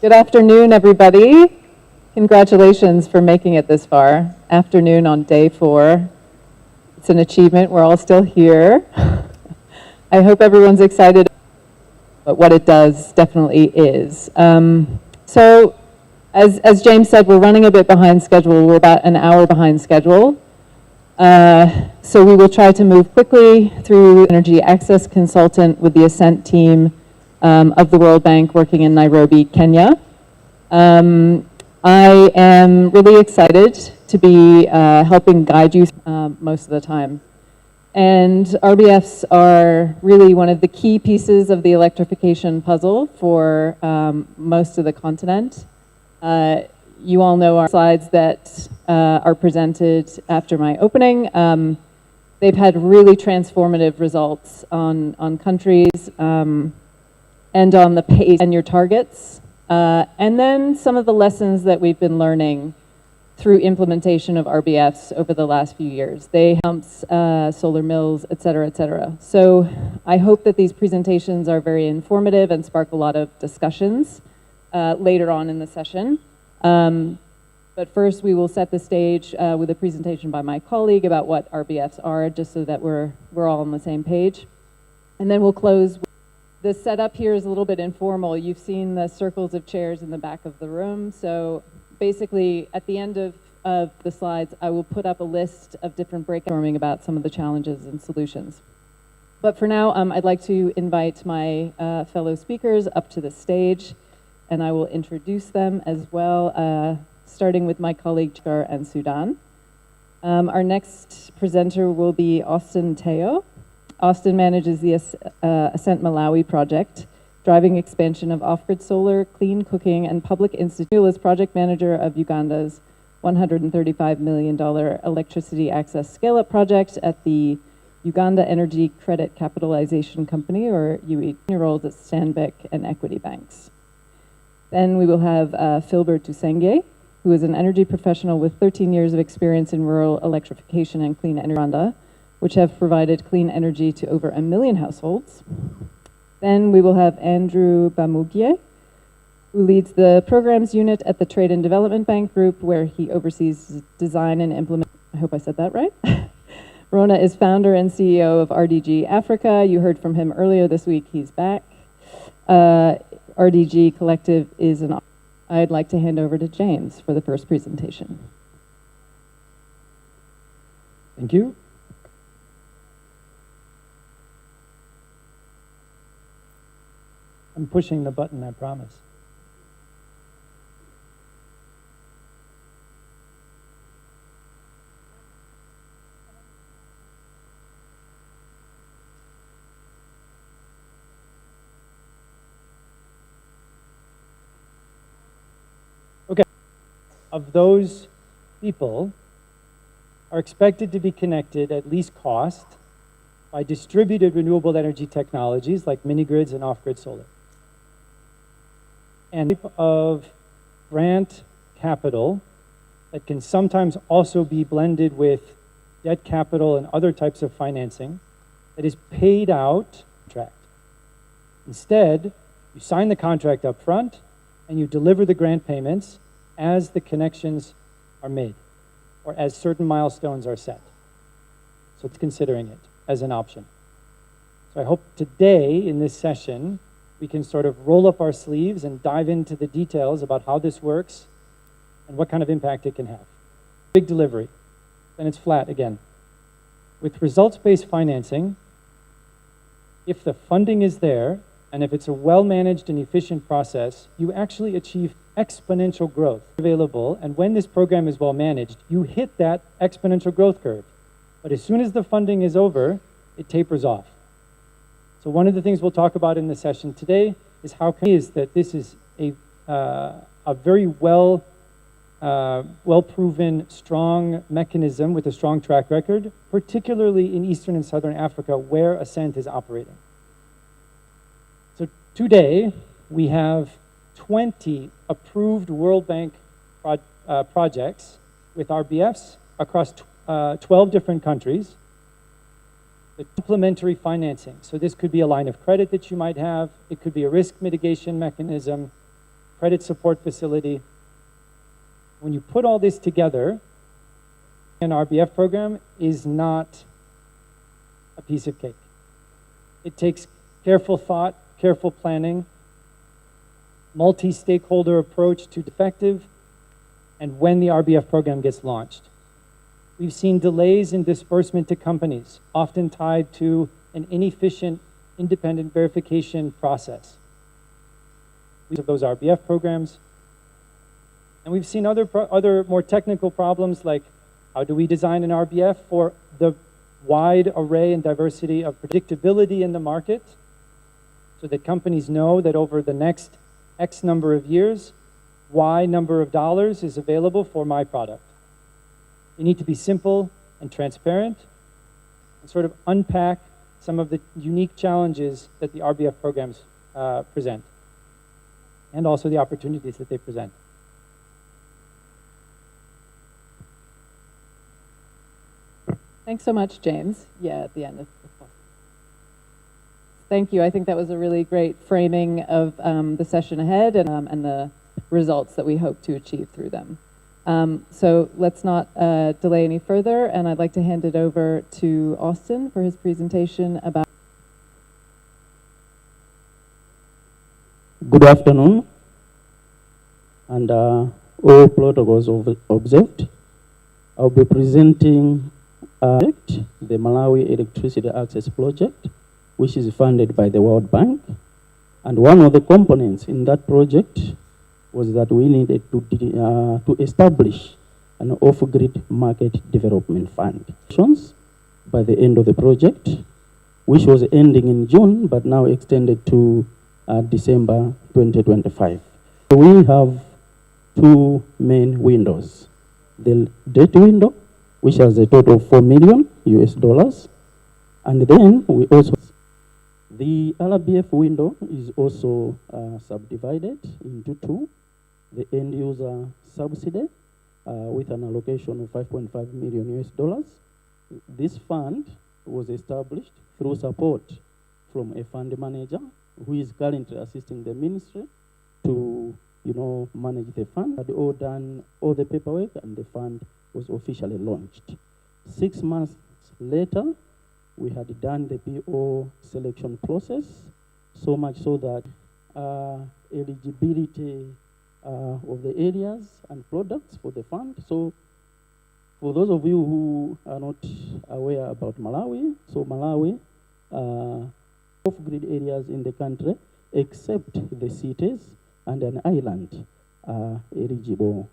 Good afternoon, everybody. Congratulations for making it this far. Afternoon on day 4. It's an achievement. We're all still here. I hope everyone's excited, but what it does definitely is. So, as James said, we're running a bit behind schedule. We're about an hour behind schedule. So we will try to move quickly through energy access consultant with the Ascent team of the World Bank working in Nairobi, Kenya. I am really excited to be helping guide you most of the time. And RBFs are really one of the key pieces of the electrification puzzle for most of the continent. You all know our slides that are presented after my opening. They've had really transformative results on countries and on the pace and your targets. And then some of the lessons that we've been learning through implementation of RBFs over the last few years. They pumps, solar mills, et cetera, et cetera. So I hope that these presentations are very informative and spark a lot of discussions later on in the session. But first we will set the stage with a presentation by my colleague about what RBFs are, just so that we're all on the same page. And then we'll close. The setup here is a little bit informal. You've seen the circles of chairs in the back of the room. So basically, at the end of the slides, I will put up a list of different brainstorming about some of the challenges and solutions. But for now, I'd like to invite my fellow speakers up to the stage, and I will introduce them as well, starting with my colleague, Chikar and Sudan. Our next presenter will be Austin Teo. Austin manages the Ascent Malawi project, driving expansion of off-grid solar, clean cooking, and public institute as project manager of Uganda's $135 million electricity access scale-up project at the Uganda Energy Credit Capitalization Company, or UE, roles at Stanbic and Equity Banks. Then we will have Philbert Tusenge, who is an energy professional with 13 years of experience in rural electrification and clean energy in Uganda, which have provided clean energy to over 1 million households. Then we will have Andrew Bamugie, who leads the programs unit at the Trade and Development Bank Group, where he oversees design and implement. I hope I said that right. Rona is founder and CEO of RDG Africa. You heard from him earlier this week. He's back. RDG Collective is an. I'd like to hand over to James for the first presentation. Thank you. I'm pushing the button, I promise. Okay. Of those people are expected to be connected at least cost by distributed renewable energy technologies like mini-grids and off-grid solar. And type of grant capital that can sometimes also be blended with debt capital and other types of financing that is paid out contract. Instead, you sign the contract up front and you deliver the grant payments as the connections are made or as certain milestones are set. So it's considering it as an option. So I hope today in this session we can sort of roll up our sleeves and dive into the details about how this works and what kind of impact it can have. Big delivery, then it's flat again. With results-based financing, if the funding is there and if it's a well-managed and efficient process, you actually achieve exponential growth available. And when this program is well-managed, you hit that exponential growth curve. But as soon as the funding is over, it tapers off. So one of the things we'll talk about in the session today is that this is a very well-proven, strong mechanism with a strong track record, particularly in Eastern and Southern Africa, where Ascent is operating. So today, we have 20 approved World Bank projects with RBFs across 12 different countries. The complementary financing. So this could be a line of credit that you might have. It could be a risk mitigation mechanism, credit support facility. When you put all this together, an RBF program is not a piece of cake. It takes careful thought, careful planning, multi-stakeholder approach to effective, and when the RBF program gets launched. We've seen delays in disbursement to companies, often tied to an inefficient independent verification process of those RBF programs. And we've seen other more technical problems, like how do we design an RBF for the wide array and diversity of predictability in the market so that companies know that over the next X number of years, Y number of dollars is available for my product. They need to be simple and transparent and sort of unpack some of the unique challenges that the RBF programs present, and also the opportunities that they present. Thanks so much, James. Yeah, at the end. Thank you. I think that was a really great framing of the session ahead and the results that we hope to achieve through them. So let's not delay any further, and I'd like to hand it over to Austin for his presentation about... Good afternoon, and all protocols observed. I'll be presenting the Malawi Electricity Access Project, which is funded by the World Bank. And one of the components in that project was that we needed to establish an off-grid market development fund by the end of the project, which was ending in June, but now extended to December 2025. We have two main windows. The debt window, which has a total of $4 million US, and then we also, the RBF window is also subdivided into two. The end user subsidy with an allocation of $5.5 million US. This fund was established through support from a fund manager who is currently assisting the ministry to, manage the fund. Had all done all the paperwork, and the fund was officially launched. 6 months later, we had done the PO selection process, so much so that eligibility of the areas and products for the fund. So for those of you who are not aware about Malawi, so Malawi, off-grid areas in the country, except the cities and an island, are eligible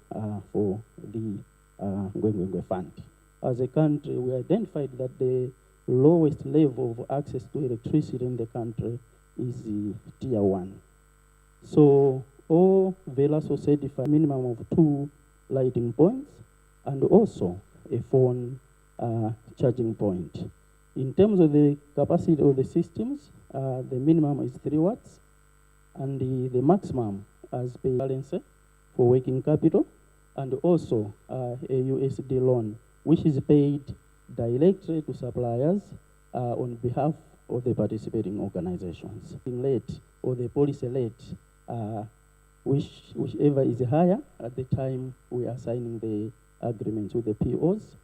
for the Ngwengwengwe Fund. As a country, we identified that the lowest level of access to electricity in the country is tier 1. So all villas will certify a minimum of 2 lighting points and also a phone charging point. In terms of the capacity of the systems, the minimum is 3 watts, and the maximum as per balance for working capital, and also a USD loan, which is paid directly to suppliers on behalf of the participating organizations. Late or the policy late, whichever is higher at the time we are signing the agreements with the POs,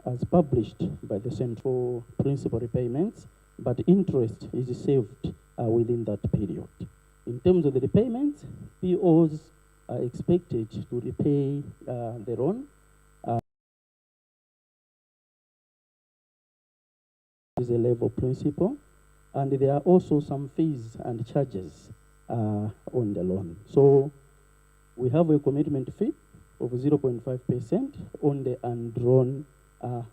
as published by the Central Principal Repayments, but interest is saved within that period. In terms of the repayments, POs are expected to repay the loan is a level principal, and there are also some fees and charges on the loan. So we have a commitment fee of 0.5% on the undrawn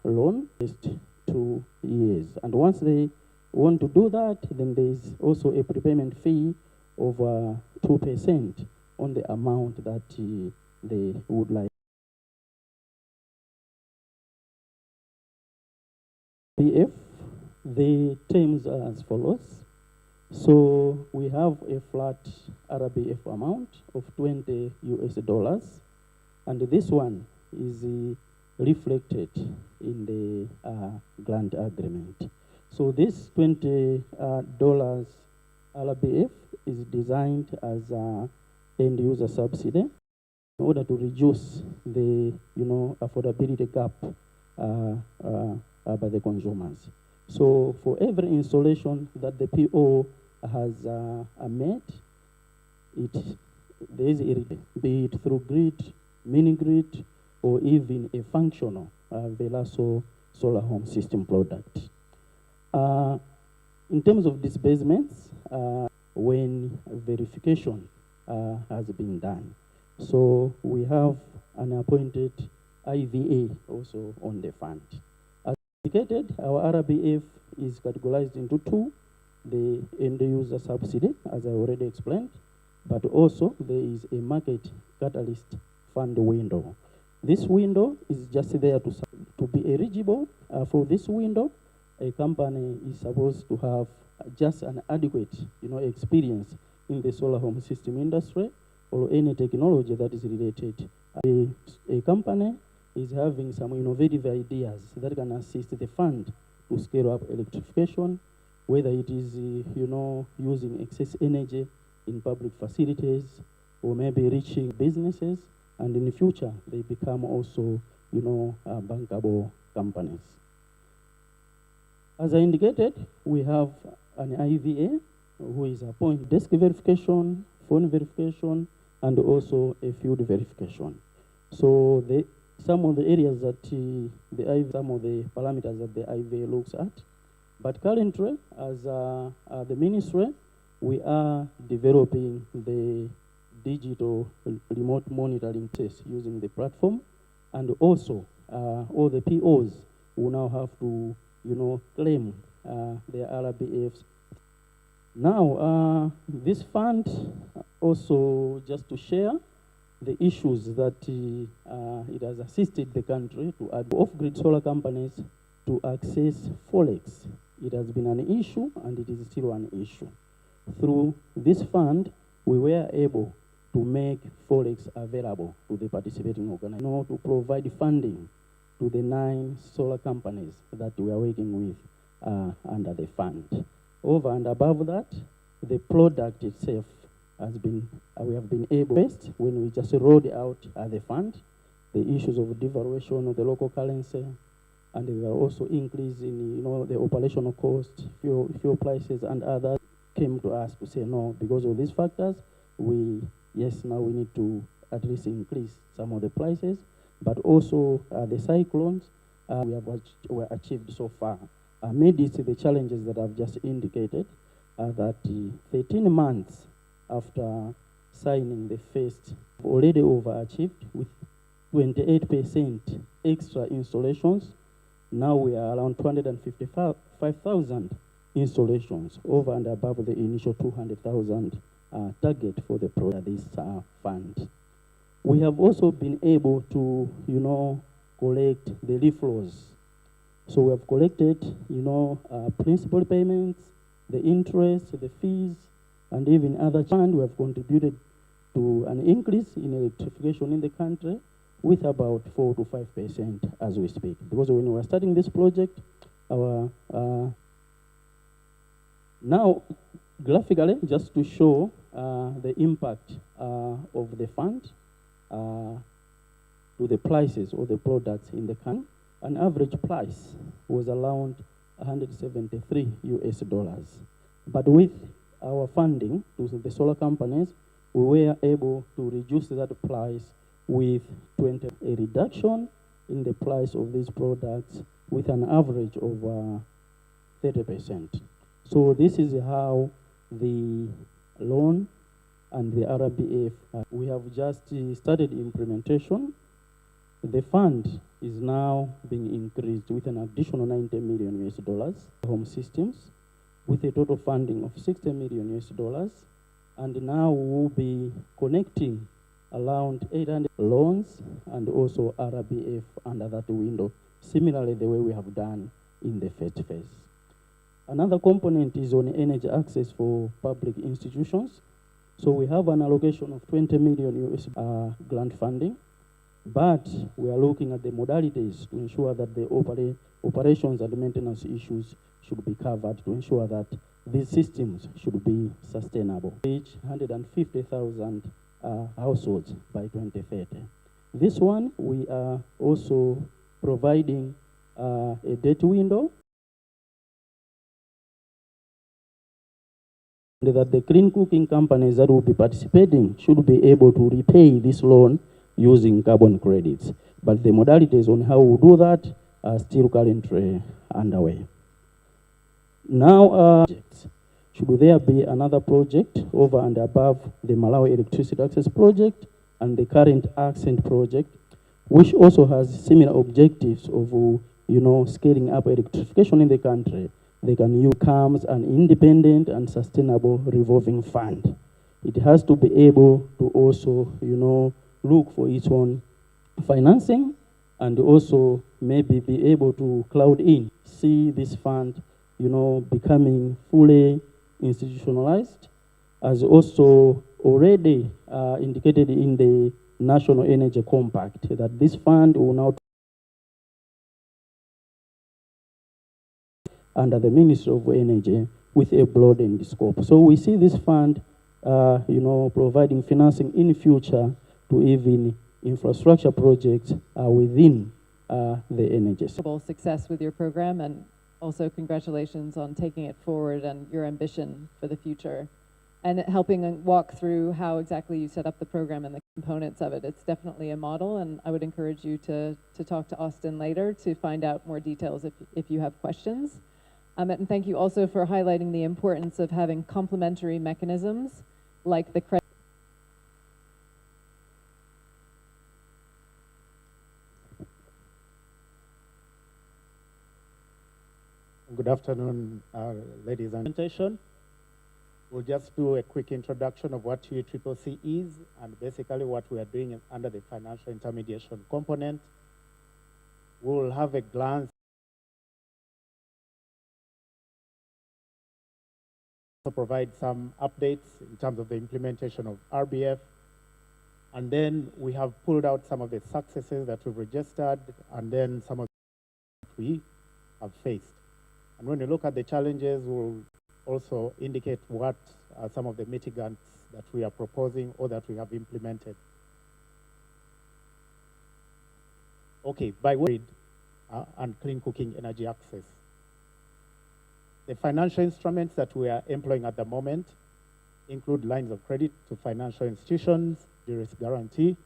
loan, just 2 years. And once they want to do that, then there is also a prepayment fee of 2% on the amount that they would like. PF, the terms are as follows. So we have a flat RBF amount of $20 US, and this one is reflected in the grant agreement. So this $20 RBF is designed as end user subsidy in order to reduce the affordability gap by the consumers. So for every installation that the PO has made, there is a rebate, be it through grid, mini grid, or even a functional Velaso solar home system product. In terms of disbursements, when verification has been done, so we have an appointed IVA also on the fund. As indicated, our RBF is categorized into two: the end user subsidy, as I already explained, but also there is a market catalyst fund window. This window is just there to be eligible for this window. A company is supposed to have just an adequate, experience in the solar home system industry or any technology that is related. A company is having some innovative ideas that can assist the fund to scale up electrification, whether it is, using excess energy in public facilities, or maybe reaching businesses, and in the future, they become also, bankable companies. As I indicated, we have an IVA who is appointed desk verification, phone verification, and also a field verification. So some of the areas that some of the parameters that the IVA looks at. But currently, as the ministry, we are developing the digital remote monitoring test using the platform, and also all the POs will now have to, claim their RBFs. Now, this fund also, just to share the issues that it has assisted the country to add off-grid solar companies to access Forex. It has been an issue, and it is still an issue. Through this fund, we were able to make Forex available to the participating organizations, to provide funding to the 9 solar companies that we are working with under the fund. Over and above that, the product itself has been, we have been able, first, when we just rolled out the fund, the issues of devaluation of the local currency, and there are also increase in, the operational cost, fuel prices, and others came to us to say, no, because of these factors, now we need to at least increase some of the prices, but also the cyclones we have achieved so far. Amidst the challenges that I've just indicated, that 13 months after signing the first, already overachieved with 28% extra installations. Now we are around 255,000 installations, over and above the initial 200,000 target for the this fund. We have also been able to, collect the reflows. So we have collected, principal payments, the interest, the fees, and even other fund. We have contributed to an increase in electrification in the country with about 4 to 5% as we speak. Because when we were starting this project, our now graphically, just to show the impact of the fund to the prices of the products in the country, an average price was around $173 US. But with our funding to the solar companies, we were able to reduce that price with a reduction in the price of these products with an average of 30%. So this is how the loan and the RBF, we have just started implementation. The fund is now being increased with an additional $90 million US home systems, with a total funding of $60 million US. And now we'll be connecting around 800 loans and also RBF under that window, similarly the way we have done in the first phase. Another component is on energy access for public institutions. So we have an allocation of 20 million US grant funding, but we are looking at the modalities to ensure that the operations and maintenance issues should be covered, to ensure that these systems should be sustainable. Each 150,000 households by 2030. This one, we are also providing a debt window that the clean cooking companies that will be participating should be able to repay this loan using carbon credits. But the modalities on how we do that are still currently underway. Now, should there be another project over and above the Malawi Electricity Access Project and the current Ascent project, which also has similar objectives of, scaling up electrification in the country, they can use comes an independent and sustainable revolving fund. It has to be able to also, look for its own financing and also maybe be able to cloud in, see this fund, becoming fully institutionalized, as also already indicated in the National Energy Compact, that this fund will now under the Ministry of Energy with a broadened scope. So we see this fund, providing financing in future to even infrastructure projects within the energy sector. Success with your program, and also congratulations on taking it forward and your ambition for the future, and helping walk through how exactly you set up the program and the components of it. It's definitely a model, and I would encourage you to talk to Austin later to find out more details if you have questions. And thank you also for highlighting the importance of having complementary mechanisms like the credit. Good afternoon, ladies and gentlemen. We'll just do a quick introduction of what UCCC is and basically what we are doing under the financial intermediation component. We'll have a glance to provide some updates in terms of the implementation of RBF. And then we have pulled out some of the successes that we've registered and then some of that we have faced. And when you look at the challenges, we'll also indicate what are some of the mitigants that we are proposing or that we have implemented. Okay, by grid and clean cooking energy access. The financial instruments that we are employing at the moment include lines of credit to financial institutions, duress guarantee.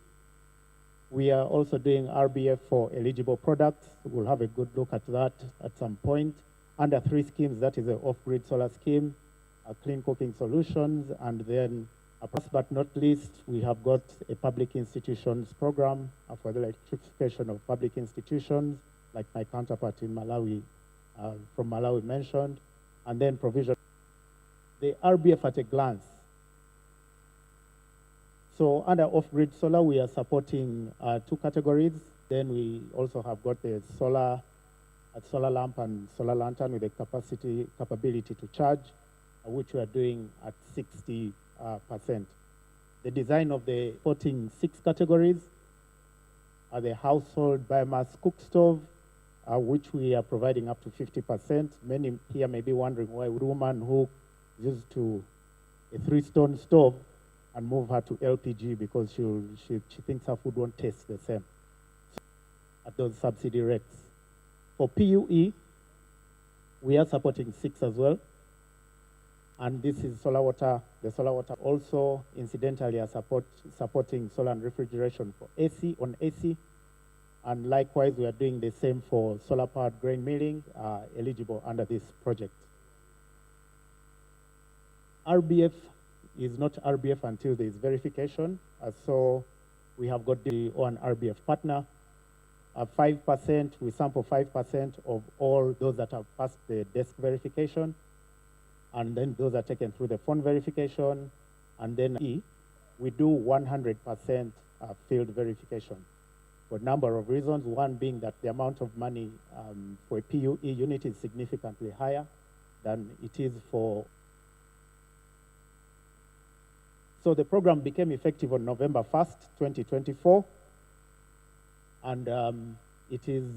We are also doing RBF for eligible products. We'll have a good look at that at some point. Under 3 schemes, that is the off-grid solar scheme, clean cooking solutions, and then, last but not least, we have got a public institutions program for the electrification of public institutions, like my counterpart in Malawi, from Malawi mentioned, and then provision. The RBF at a glance. So under off-grid solar, we are supporting 2 categories. Then we also have got the solar lamp and solar lantern with the capability to charge, which we are doing at 60%. The design of the supporting 6 categories are the household biomass cook stove, which we are providing up to 50%. Many here may be wondering why a woman who used to a 3-stone stove and move her to LPG because she thinks her food won't taste the same at those subsidy rates. For PUE, we are supporting 6 as well. And this is solar water. The solar water also, incidentally, are supporting solar and refrigeration for AC on AC. And likewise, we are doing the same for solar-powered grain milling, eligible under this project. RBF is not RBF until there is verification. So we have got the one RBF partner. 5%, we sample 5% of all those that have passed the desk verification. And then those are taken through the phone verification. And then we do 100% field verification for a number of reasons. One being that the amount of money for a PUE unit is significantly higher than it is for. So the program became effective on November 1st, 2024. And it is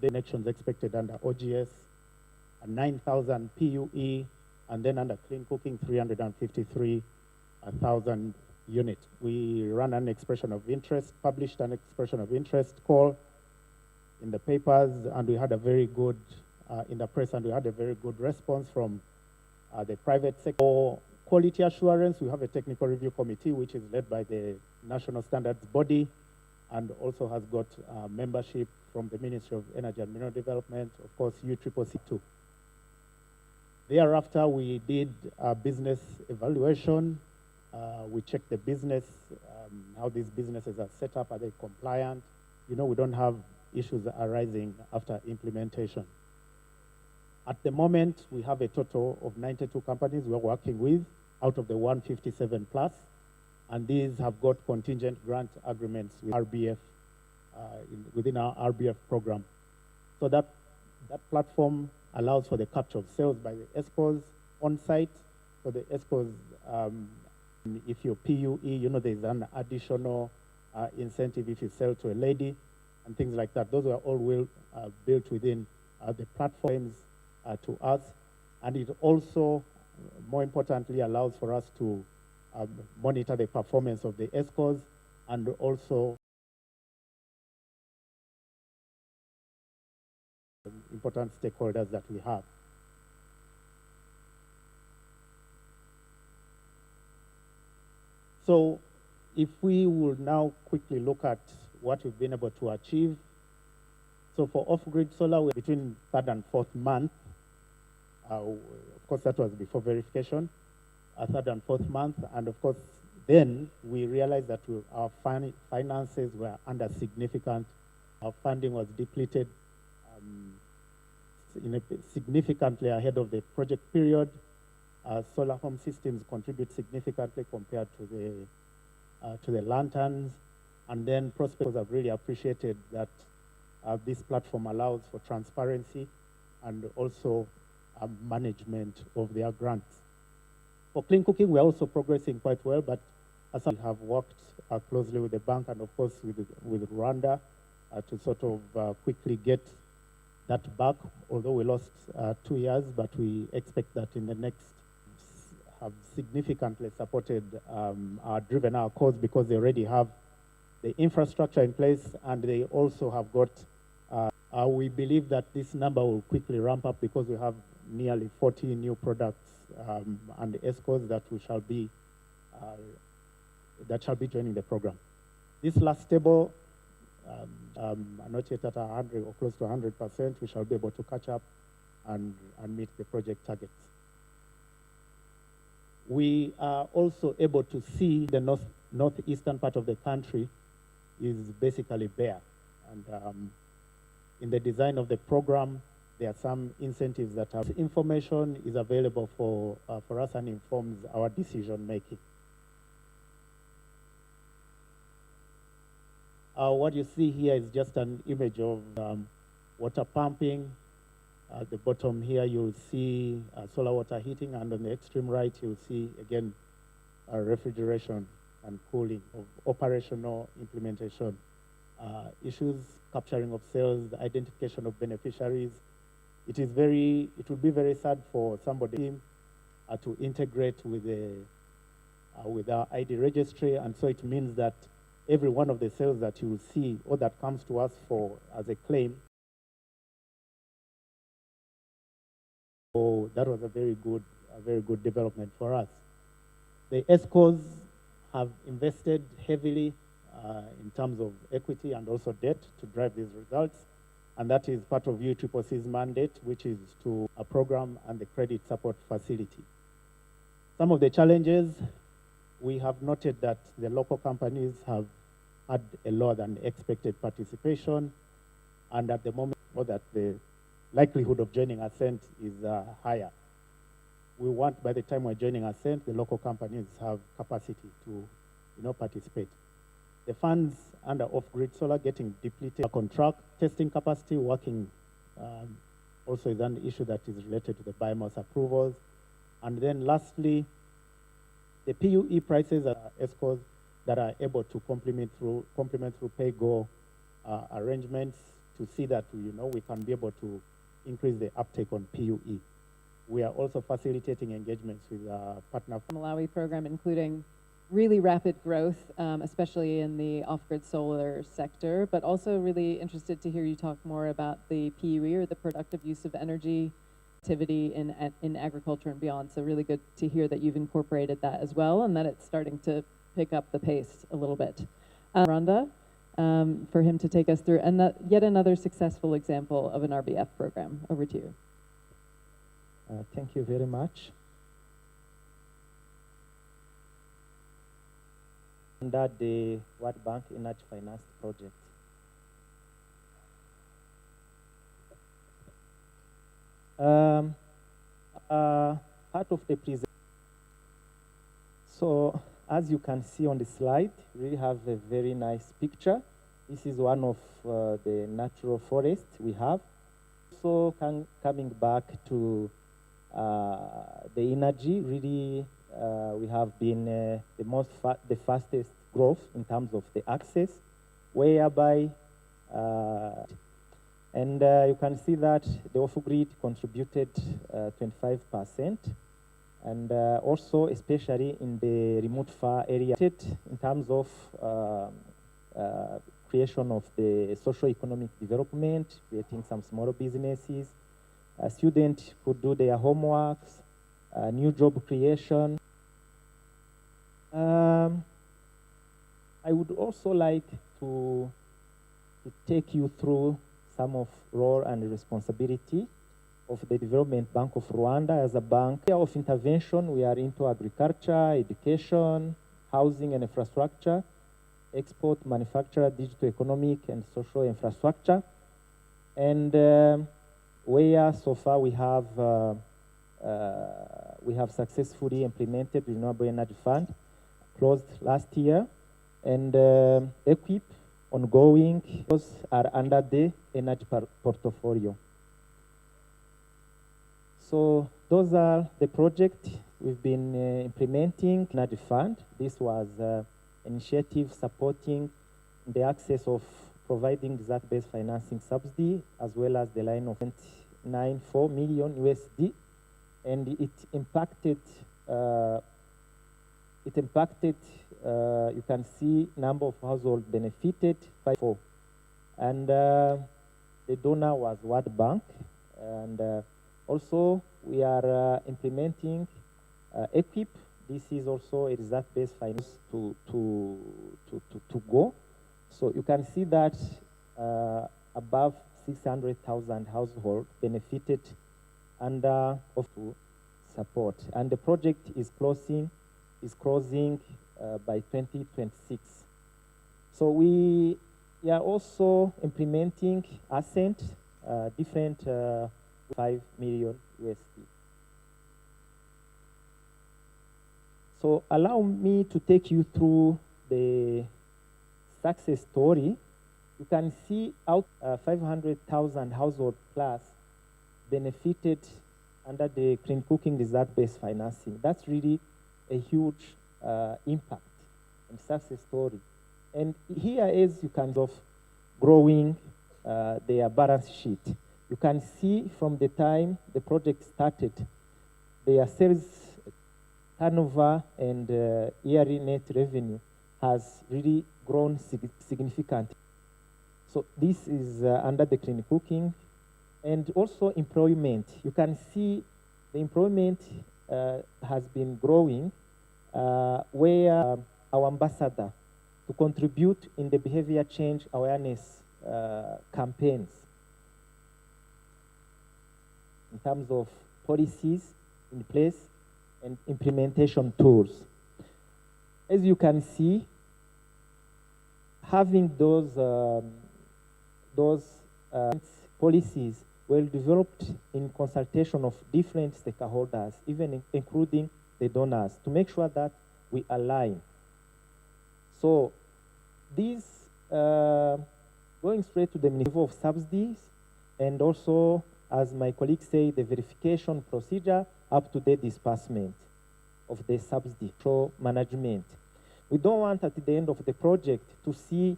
the connections expected under OGS, 9,000 PUE, and then under clean cooking, 353,000 unit. We ran an expression of interest, published an expression of interest call in the papers, and we had a very good, in the press, and we had a very good response from the private sector. For quality assurance, we have a technical review committee, which is led by the national standards body, and also has got membership from the Ministry of Energy and Mineral Development, of course, UCCC2. Thereafter, we did a business evaluation. We checked the business, how these businesses are set up, are they compliant? You know, we don't have issues arising after implementation. At the moment, we have a total of 92 companies we're working with out of the 157 plus, and these have got contingent grant agreements with RBF, within our RBF program. So that platform allows for the capture of sales by the ESCOs on site. So the ESCOs, if you're PUE, you know, there's an additional incentive if you sell to a lady and things like that. Those are all built within the platforms to us. And it also, more importantly, allows for us to monitor the performance of the ESCOs and also important stakeholders that we have. So if we will now quickly look at what we've been able to achieve. So for off-grid solar, we're between third and fourth month. Of course, that was before verification, third and fourth month. And of course, then we realized that our finances were under significant, our funding was depleted significantly ahead of the project period. Solar home systems contribute significantly compared to the lanterns. And then prospectors have really appreciated that this platform allows for transparency and also management of their grants. For clean cooking, we're also progressing quite well, but as we have worked closely with the bank and of course with Rwanda to sort of quickly get that back, although we lost 2 years, but we expect that in the next have significantly supported, driven our cause because they already have the infrastructure in place and they also have got, we believe that this number will quickly ramp up because we have nearly 40 new products and ESCOs that shall be joining the program. This last table, not yet at 100 or close to 100%, we shall be able to catch up and meet the project targets. We are also able to see the northeastern part of the country is basically bare. And in the design of the program, there are some incentives that have information is available for us and informs our decision making. What you see here is just an image of water pumping. At the bottom here, you'll see solar water heating, and on the extreme right, you'll see, again, refrigeration and cooling of operational implementation issues, capturing of sales, the identification of beneficiaries. It would be very sad for somebody to integrate with our ID registry, and so it means that every one of the sales that you will see or that comes to us as a claim. So that was a very good development for us. The ESCOs have invested heavily in terms of equity and also debt to drive these results. And that is part of UCCC's mandate, which is to a program and the credit support facility. Some of the challenges, we have noted that the local companies have had a lower than expected participation. And at the moment, or that the likelihood of joining Ascent is higher. We want, by the time we're joining Ascent, the local companies have capacity to participate. The funds under off-grid solar getting depleted on track. Testing capacity working also is an issue that is related to the biomass approvals. And then lastly, the PUE prices are ESCOs that are able to complement through pay-go arrangements to see that we can be able to increase the uptake on PUE. We are also facilitating engagements with partner Malawi program, including really rapid growth, especially in the off-grid solar sector, but also really interested to hear you talk more about the PUE, or the productive use of energy activity in agriculture and beyond. So really good to hear that you've incorporated that as well, and that it's starting to pick up the pace a little bit. Rhonda, for him to take us through, and yet another successful example of an RBF program. Over to you. Thank you very much. Under the World Bank Energy Finance Project. Part of the presentation. So, as you can see on the slide, we have a very nice picture. This is one of the natural forests we have. So, coming back to the energy, really, we have been the fastest growth in terms of the access, whereby, and you can see that the off-grid contributed 25%, and also especially in the remote far area, in terms of creation of the socio-economic development, creating some small businesses. Students could do their homeworks, new job creation. I would also like to take you through some of role and responsibility of the Development Bank of Rwanda as a bank. Area of intervention, we are into agriculture, education, housing and infrastructure, export, manufacture, digital economic and social infrastructure. And where so far we have successfully implemented the Renewable Energy Fund, closed last year, and EQUIP ongoing. Those are under the energy portfolio. So those are the projects we've been implementing. Energy Fund. This was initiative supporting the access of providing disaster-based financing subsidy, as well as the line of 94 million USD, and it impacted. You can see number of households benefited by 4, and the donor was World Bank, and also we are implementing EQUIP. This is also a disaster-based finance to go. So you can see that above 600,000 households benefited under of support, and the project is closing by 2026. So we are also implementing Ascent, different 5 million USD. So allow me to take you through the success story. You can see out 500,000 household plus benefited under the clean cooking disaster-based financing. That's really a huge impact and success story. And here is you can of growing their balance sheet. You can see from the time the project started, their sales turnover and yearly net revenue has really grown significantly. So this is under the clean cooking, and also employment. You can see the employment has been growing, where our ambassador to contribute in the behavior change awareness campaigns in terms of policies in place and implementation tools. As you can see, having those policies well developed in consultation of different stakeholders, even including the donors, to make sure that we align. So these, going straight to the level of subsidies, and also, as my colleagues say, the verification procedure up to the disbursement of the subsidy for management. We don't want at the end of the project to see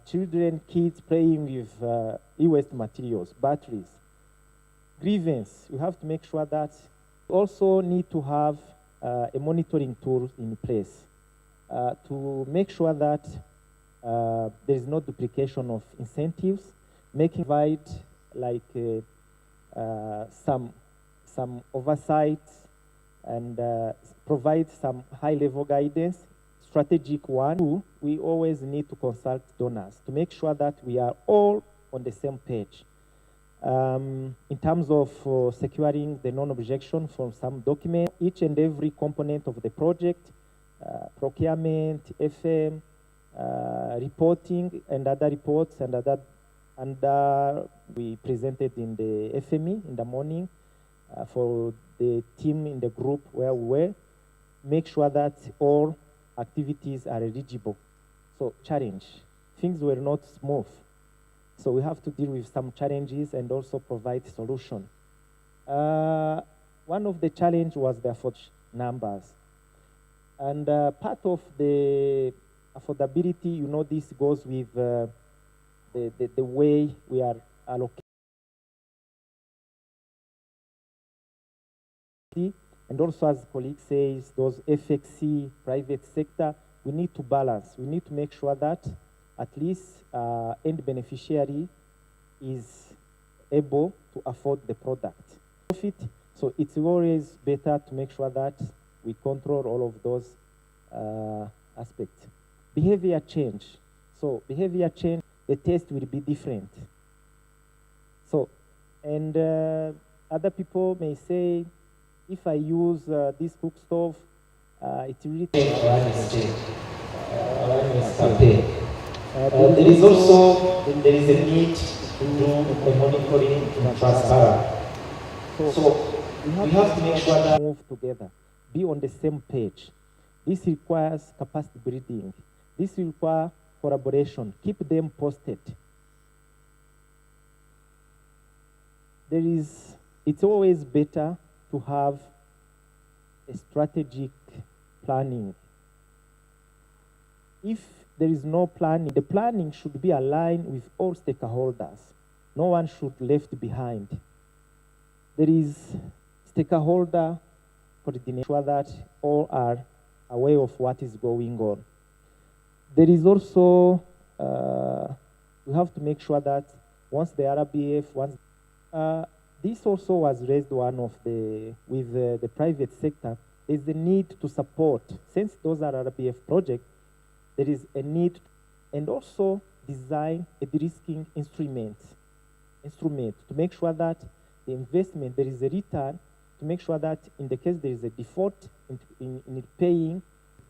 children, kids playing with e-waste materials, batteries. Grievance, you have to make sure that you also need to have a monitoring tool in place. to make sure that there is no duplication of incentives, making provide like some oversight and provide some high-level guidance. Strategic one, two, we always need to consult donors to make sure that we are all on the same page. In terms of securing the non-objection from some document, each and every component of the project, procurement, FM, reporting, and other reports, and we presented in the FME in the morning for the team in the group where we were. Make sure that all activities are eligible. So challenge. Things were not smooth. So we have to deal with some challenges and also provide solution. One of the challenge was the numbers. And part of the affordability, you know, this goes with the way we are allocating. And also, as colleague says, those FXC, private sector, we need to balance. We need to make sure that at least end beneficiary is able to afford the product. So it's always better to make sure that we control all of those aspects. Behavior change. So behavior change, the taste will be different. So, and other people may say, if I use this cook stove, it really takes there is also there is a need to do a monitoring and transparent. So we have to make sure that we move together, be on the same page. This requires capacity building. This requires collaboration. Keep them posted. It's always better to have a strategic planning. If there is no planning, the planning should be aligned with all stakeholders. No one should be left behind. There is stakeholder coordination, sure that all are aware of what is going on. There is also, we have to make sure that once the RBF, this also was raised with the private sector, there's a need to support, since those are RBF projects, there is a need, and also design a de-risking instrument to make sure that the investment, there is a return, to make sure that in the case there is a default in paying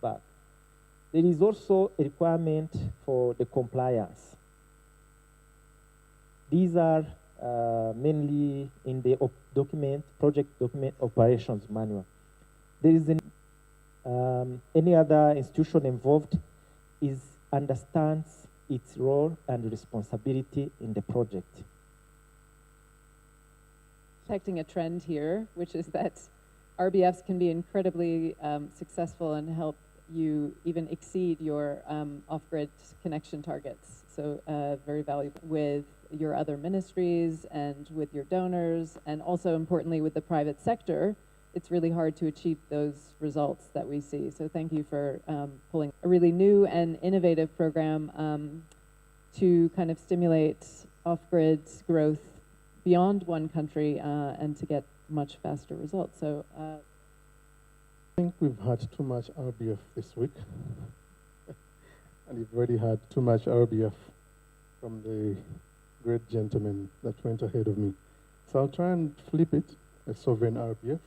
back. There is also a requirement for the compliance. These are mainly in the project document operations manual. There is any other institution involved understands its role and responsibility in the project. Detecting a trend here, which is that RBFs can be incredibly successful and help you even exceed your off-grid connection targets. So very valuable with your other ministries and with your donors, and also importantly with the private sector. It's really hard to achieve those results that we see. So thank you for pulling a really new and innovative program to kind of stimulate off-grid growth beyond one country and to get much faster results. So I think we've had too much RBF this week. And we've already had too much RBF from the great gentleman that went ahead of me. So I'll try and flip it, a sovereign RBF.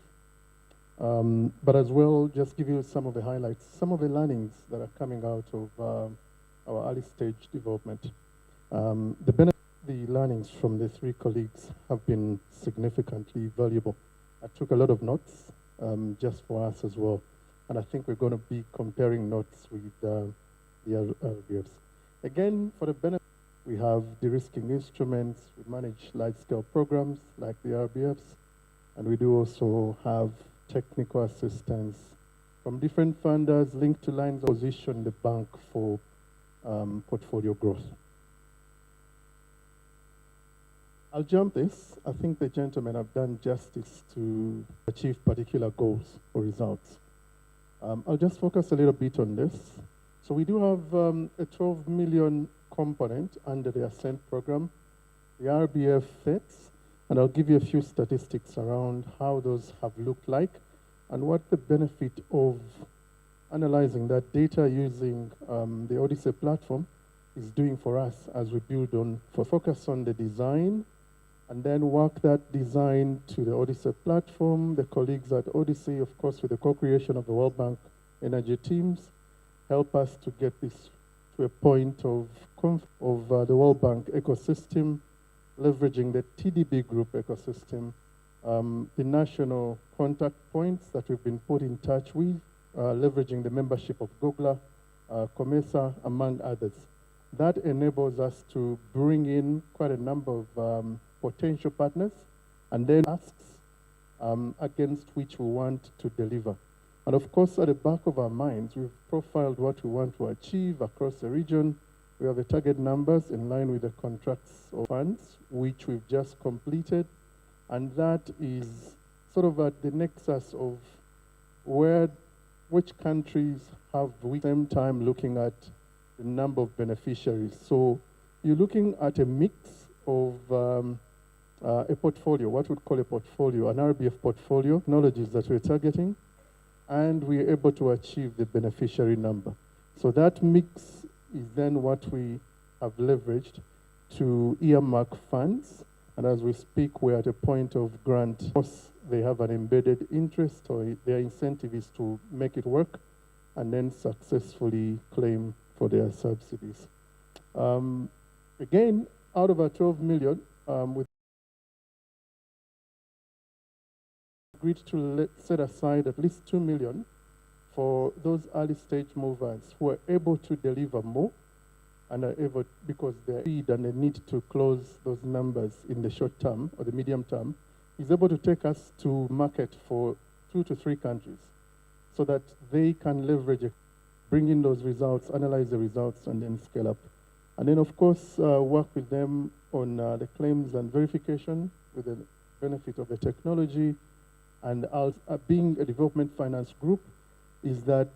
But as well, just give you some of the highlights, some of the learnings that are coming out of our early stage development. The learnings from the three colleagues have been significantly valuable. I took a lot of notes just for us as well. And I think we're going to be comparing notes with the RBFs. Again, for the benefit, we have de-risking instruments, we manage large-scale programs like the RBFs, and we do also have technical assistance from different funders linked to lines of position the bank for portfolio growth. I'll jump this. I think the gentlemen have done justice to achieve particular goals or results. I'll just focus a little bit on this. So we do have a 12 million component under the Ascent program, the RBF fits, and I'll give you a few statistics around how those have looked like and what the benefit of analyzing that data using the Odyssey platform is doing for us as we build on, focus on the design and then work that design to the Odyssey platform. The colleagues at Odyssey, of course, with the co-creation of the World Bank energy teams, help us to get this to a point of the World Bank ecosystem, leveraging the TDB group ecosystem, the national contact points that we've been put in touch with, leveraging the membership of Google, Comesa, among others. That enables us to bring in quite a number of potential partners and then asks against which we want to deliver. And of course, at the back of our minds, we've profiled what we want to achieve across the region. We have the target numbers in line with the contracts of funds, which we've just completed. And that is sort of at the nexus of which countries have we, same time looking at the number of beneficiaries. So you're looking at a mix of a portfolio, what we'd call a portfolio, an RBF portfolio, technologies that we're targeting, and we're able to achieve the beneficiary number. So that mix is then what we have leveraged to earmark funds. And as we speak, we're at a point of grant. Of course, they have an embedded interest, or their incentive is to make it work and then successfully claim for their subsidies. Again, out of our 12 million, we agreed to set aside at least 2 million for those early stage movers who are able to deliver more and are able, because they need and they need to close those numbers in the short term or the medium term, is able to take us to market for 2 to 3 countries so that they can leverage it, bring in those results, analyze the results, and then scale up. And then, of course, work with them on the claims and verification with the benefit of the technology. And being a development finance group, is that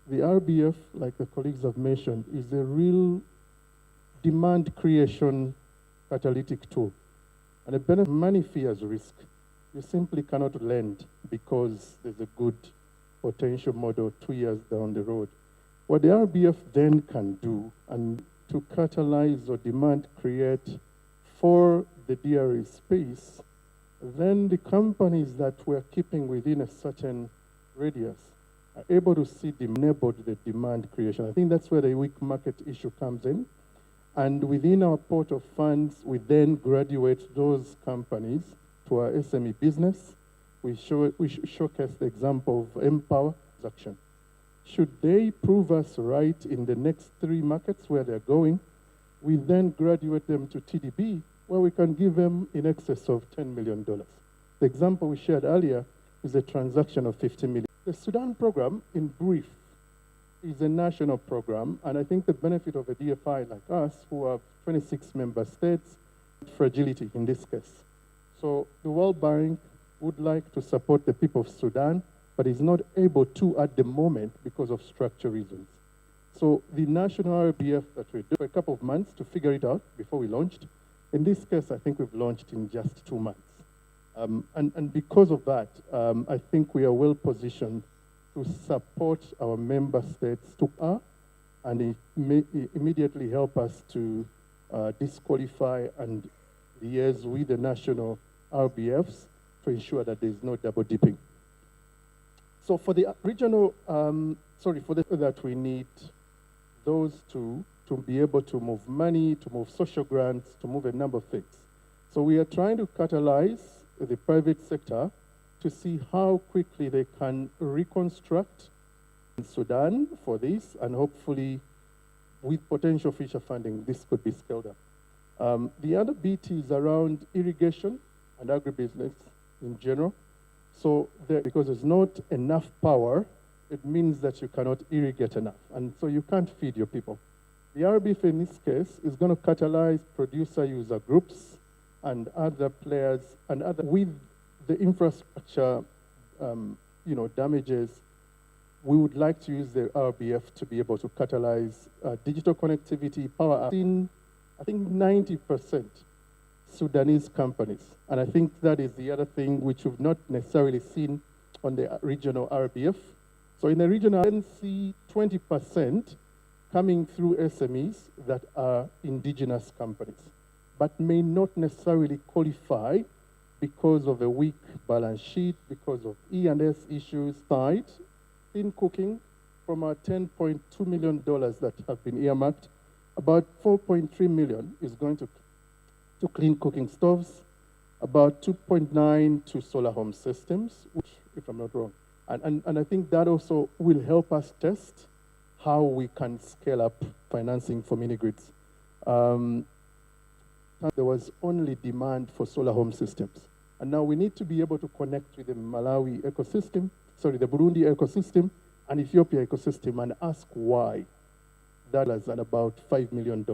the RBF, like the colleagues have mentioned, is a real demand creation catalytic tool. And the benefit, money fears risk. You simply cannot lend because there's a good potential model 2 years down the road. What the RBF then can do, and to catalyze or demand create for the DRA space, then the companies that we're keeping within a certain radius are able to see enabled the demand creation. I think that's where the weak market issue comes in. And within our pot of funds, we then graduate those companies to our SME business. We showcase the example of Empower transaction. Should they prove us right in the next 3 markets where they're going, we then graduate them to TDB, where we can give them in excess of $10 million. The example we shared earlier is a transaction of 50 million. The Sudan program, in brief, is a national program, and I think the benefit of a DFI like us, who have 26 member states, fragility in this case. So the World Bank would like to support the people of Sudan, but is not able to at the moment because of structure reasons. So the national RBF that we do for a couple of months to figure it out before we launched. In this case, I think we've launched in just 2 months. And because of that, I think we are well positioned to support our member states and immediately help us to disqualify and liaise with the national RBFs to ensure that there's no double dipping. So for the regional, that we need those two to be able to move money, to move social grants, to move a number of things. So we are trying to catalyze the private sector to see how quickly they can reconstruct in Sudan for this, and hopefully with potential future funding, this could be scaled up. The other bit is around irrigation and agribusiness in general. So because there's not enough power, it means that you cannot irrigate enough. And so you can't feed your people. The RBF in this case is going to catalyze producer user groups and other players and other with the infrastructure damages we would like to use the RBF to be able to catalyze digital connectivity, power in, I think, 90% Sudanese companies. And I think that is the other thing which we've not necessarily seen on the regional RBF. So in the regional, I can see 20% coming through SMEs that are indigenous companies, but may not necessarily qualify because of a weak balance sheet, because of E&S issues. Side in cooking, from our $10.2 million that have been earmarked, about 4.3 million is going to clean cooking stoves, about 2.9 to solar home systems, which, if I'm not wrong. And I think that also will help us test how we can scale up financing for mini grids. There was only demand for solar home systems. And now we need to be able to connect with the Malawi ecosystem, the Burundi ecosystem, and Ethiopia ecosystem, and ask why. That is at about $5 million.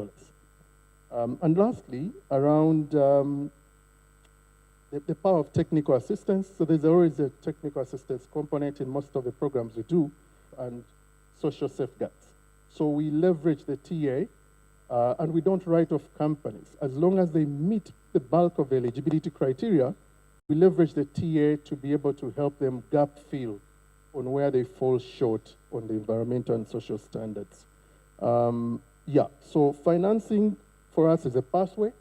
And lastly, around the power of technical assistance. So there's always a technical assistance component in most of the programs we do, and social safeguards. So we leverage the TA, and we don't write off companies. As long as they meet the bulk of the eligibility criteria, we leverage the TA to be able to help them gap fill on where they fall short on the environmental and social standards. Yeah, so financing for us is a pathway.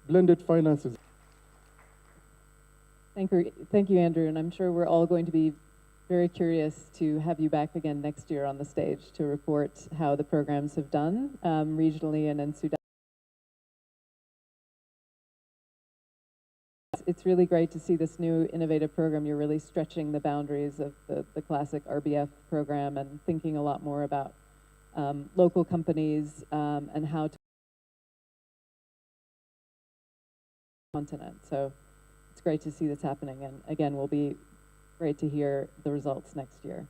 Blended finance is. Thank you, Andrew, and I'm sure we're all going to be very curious to have you back again next year on the stage to report how the programs have done regionally and in Sudan. It's really great to see this new innovative program. You're really stretching the boundaries of the classic RBF program and thinking a lot more about local companies and how to continent. So it's great to see this happening, and again, will be great to hear the results next year.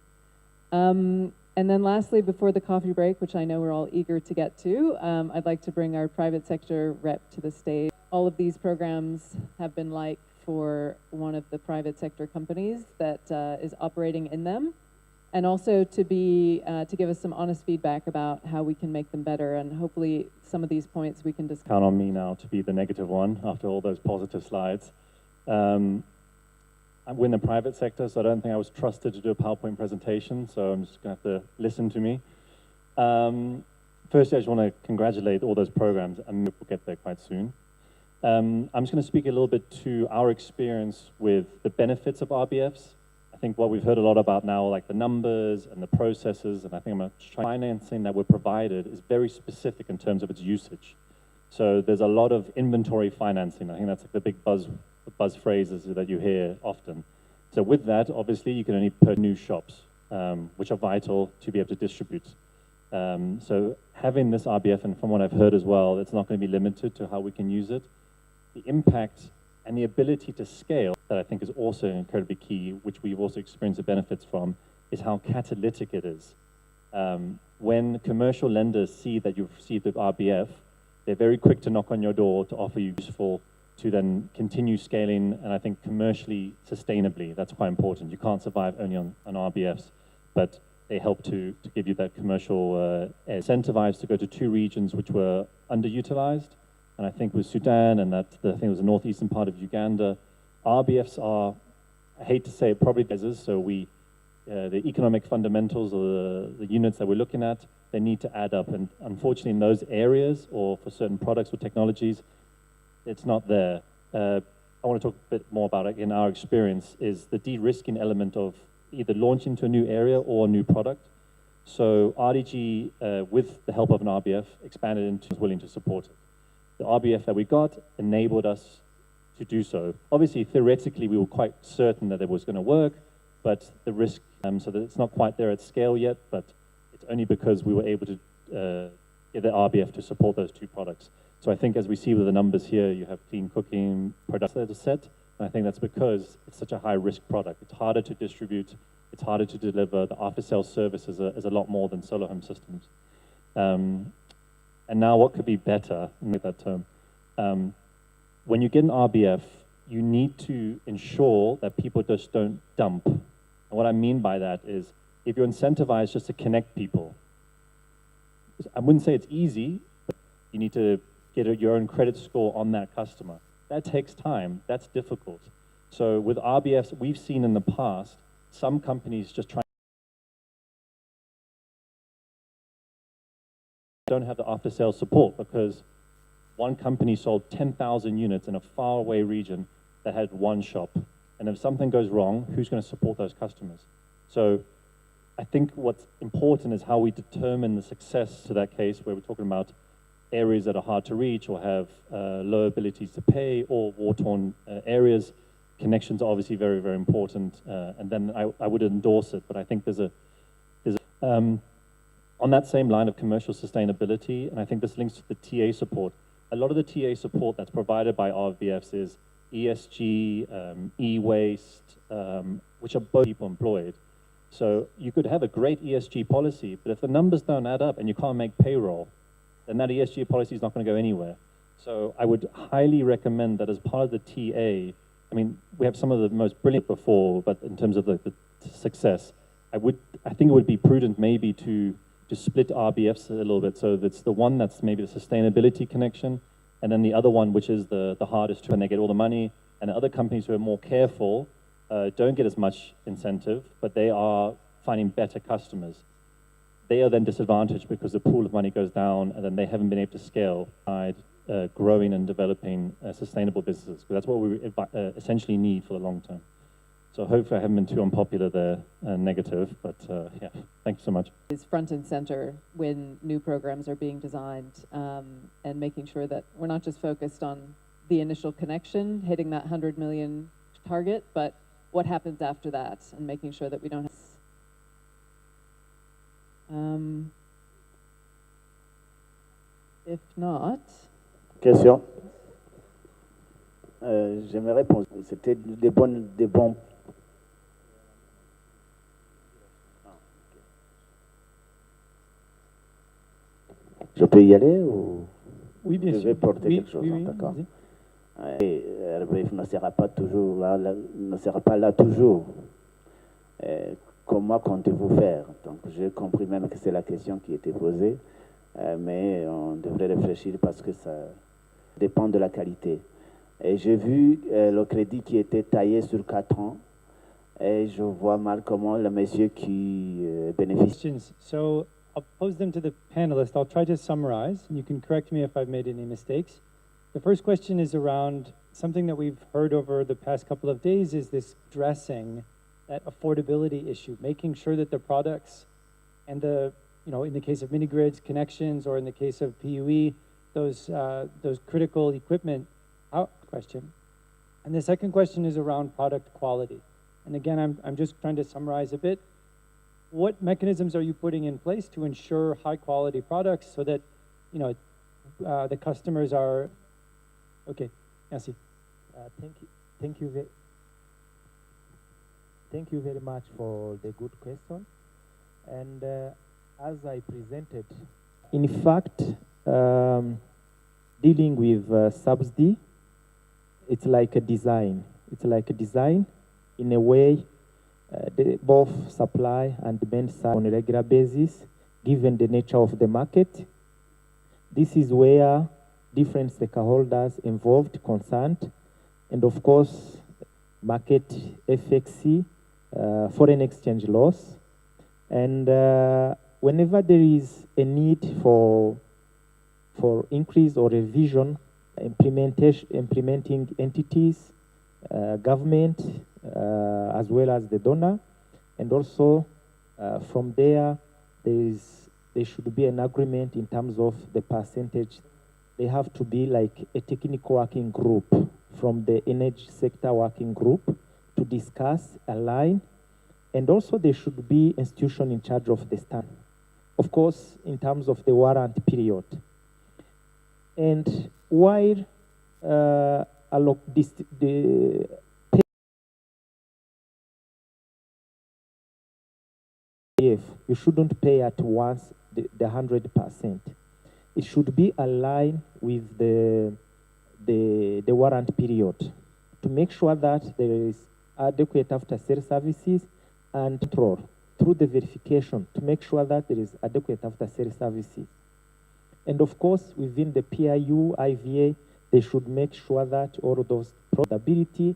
And then lastly, before the coffee break, which I know we're all eager to get to, I'd like to bring our private sector rep to the stage. All of these programs have been like for one of the private sector companies that is operating in them, and also to give us some honest feedback about how we can make them better, and hopefully some of these points we can discuss. Count on me now to be the negative one after all those positive slides. I'm in the private sector, so I don't think I was trusted to do a PowerPoint presentation, so I'm just going to have to listen to me. Firstly, I just want to congratulate all those programs, and we'll get there quite soon. I'm just going to speak a little bit to our experience with the benefits of RBFs. I think what we've heard a lot about now, like the numbers and the processes, and I think I'm going to try. Financing that we're provided is very specific in terms of its usage. So there's a lot of inventory financing. I think that's like the big buzz phrases that you hear often. So with that, obviously, you can only put new shops, which are vital to be able to distribute. So having this RBF, and from what I've heard as well, it's not going to be limited to how we can use it. The impact and the ability to scale, that I think is also incredibly key, which we've also experienced the benefits from, is how catalytic it is. When commercial lenders see that you've received the RBF, they're very quick to knock on your door to offer you useful to then continue scaling, and I think commercially, sustainably. That's quite important. You can't survive only on RBFs, but they help to give you that commercial incentivized to go to 2 regions which were underutilized. And I think with Sudan and I think it was the northeastern part of Uganda, RBFs are, I hate to say it, probably measures. So the economic fundamentals or the units that we're looking at, they need to add up. And unfortunately, in those areas or for certain products or technologies, it's not there. I want to talk a bit more about it in our experience is the de-risking element of either launching to a new area or a new product. So RDG, with the help of an RBF, expanded into was willing to support it. The RBF that we got enabled us to do so. Obviously, theoretically, we were quite certain that it was going to work, but the risk, so that it's not quite there at scale yet, but it's only because we were able to get the RBF to support those 2 products. So I think as we see with the numbers here, you have clean cooking products that are set, and I think that's because it's such a high-risk product. It's harder to distribute, it's harder to deliver. The after-sales service is a lot more than solar home systems. And now what could be better, make that term. When you get an RBF, you need to ensure that people just don't dump. And what I mean by that is if you're incentivized just to connect people, I wouldn't say it's easy, but you need to get your own credit score on that customer. That takes time, that's difficult. So with RBFs, we've seen in the past, some companies just don't have the after-sales support because one company sold 10,000 units in a faraway region that had one shop. And if something goes wrong, who's going to support those customers? So I think what's important is how we determine the success to that case where we're talking about areas that are hard to reach or have low abilities to pay or war-torn areas. Connections are obviously very, very important. And then I would endorse it, but I think there's on that same line of commercial sustainability, and I think this links to the TA support. A lot of the TA support that's provided by RVFs is ESG, e-waste, which are both people employed. So you could have a great ESG policy, but if the numbers don't add up and you can't make payroll, then that ESG policy is not going to go anywhere. So I would highly recommend that as part of the TA, I mean, we have some of the most brilliant before, but in terms of the success, I think it would be prudent maybe to split RBFs a little bit. So that's the one that's maybe the sustainability connection, and then the other one, which is the hardest when they get all the money, and the other companies who are more careful don't get as much incentive, but they are finding better customers. They are then disadvantaged because the pool of money goes down, and then they haven't been able to scale growing and developing sustainable businesses. Because that's what we essentially need for the long term. So hopefully I haven't been too unpopular there and negative, but yeah, thank you so much. Is front and center when new programs are being designed, and making sure that we're not just focused on the initial connection, hitting that 100 million target, but what happens after that, and making sure that we don't have... if not... Question. J'aimerais répondre. C'était des bons. Je peux y aller ou Oui, bien je sûr. vais porter Oui, quelque chose, oui, oui, d'accord. vas-y. RBF ne sera pas toujours là, ne sera pas là toujours. Comment comptez-vous faire? Donc j'ai compris même que c'est la question qui était posée, mais on devrait réfléchir parce que ça dépend de la qualité. Et j'ai vu le crédit qui était taillé sur 4 ans, et je vois mal comment le monsieur qui bénéficie. Questions. So I'll pose them to the panelists. I'll try to summarize, and you can correct me if I've made any mistakes. The first question is around something that we've heard over the past couple of days is this addressing that affordability issue, making sure that the products and the, in the case of mini grids, connections, or in the case of PUE, those critical equipment question. And the second question is around product quality. And again, I'm just trying to summarize a bit. What mechanisms are you putting in place to ensure high quality products so that, the customers are, okay, merci. Thank you very much for the good question. And as I presented, in fact, dealing with subsidy, it's like a design. It's like a design in a way, both supply and demand side on a regular basis, given the nature of the market. This is where different stakeholders involved, concerned, and of course, market FXC, foreign exchange loss. And whenever there is a need for increase or revision, implementing entities, government, as well as the donor, and also from there should be an agreement in terms of the percentage. They have to be like a technical working group from the energy sector working group to discuss, align, and also there should be institution in charge of the stand. Of course, in terms of the warranty period. And while you shouldn't pay at once the 100%. It should be aligned with the warranty period to make sure that there is adequate after-sale services and control. through the verification to make sure that there is adequate after-sales services. And of course, within the PIU, IVA, they should make sure that all of those profitability,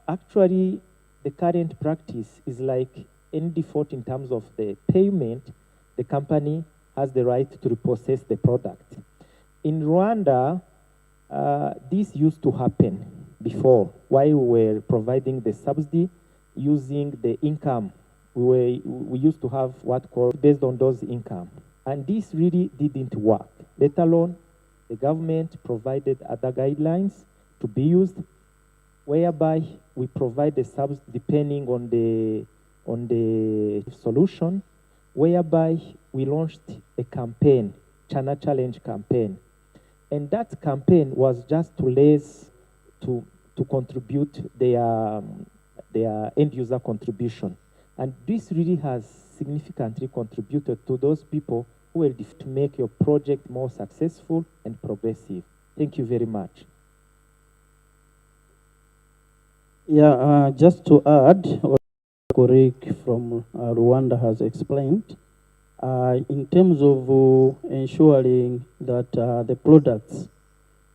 actually, the current practice is like any default in terms of the payment, the company has the right to repossess the product. In Rwanda, this used to happen before, while we were providing the subsidy using the income. We used to have what called based on those income. And this really didn't work, let alone the government provided other guidelines to be used, whereby we provide the subsidy depending on the solution, whereby we launched a campaign, China Challenge campaign. And that campaign was just to raise, to contribute their end user contribution. And this really has significantly contributed to those people who will to make your project more successful and progressive. Thank you very much. Yeah, just to add what Korik from Rwanda has explained, in terms of ensuring that the products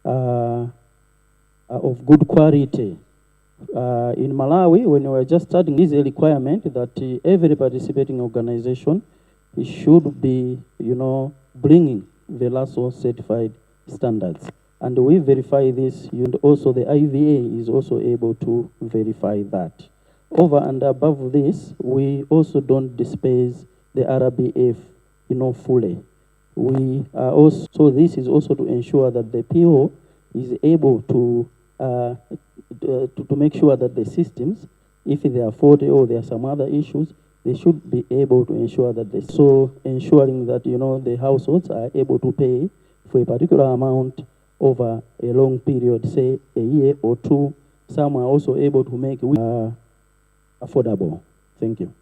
are of good quality, in Malawi, when we were just starting, this is a requirement that every participating organization should be, bringing VELASO certified standards. And we verify this, and also the IVA is also able to verify that. Over and above this, we also don't displace the RBF, fully. We are also, so this is also to ensure that the PO is able to make sure that the systems, if they are faulty or there are some other issues, they should be able to ensure that they, so ensuring that, the households are able to pay for a particular amount over a long period, say a year or two. Some are also able to make it affordable. Thank you.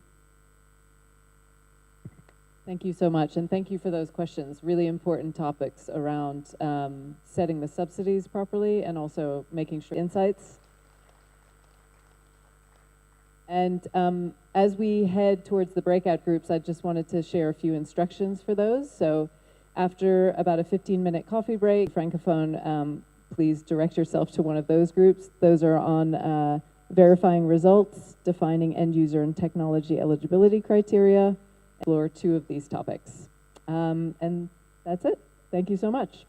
Thank you so much, and thank you for those questions. Really important topics around setting the subsidies properly and also making sure insights. And as we head towards the breakout groups, I just wanted to share a few instructions for those. So after about a 15-minute coffee break, Francophone, please direct yourself to one of those groups. Those are on verifying results, defining end user and technology eligibility criteria, explore two of these topics. And that's it. Thank you so much.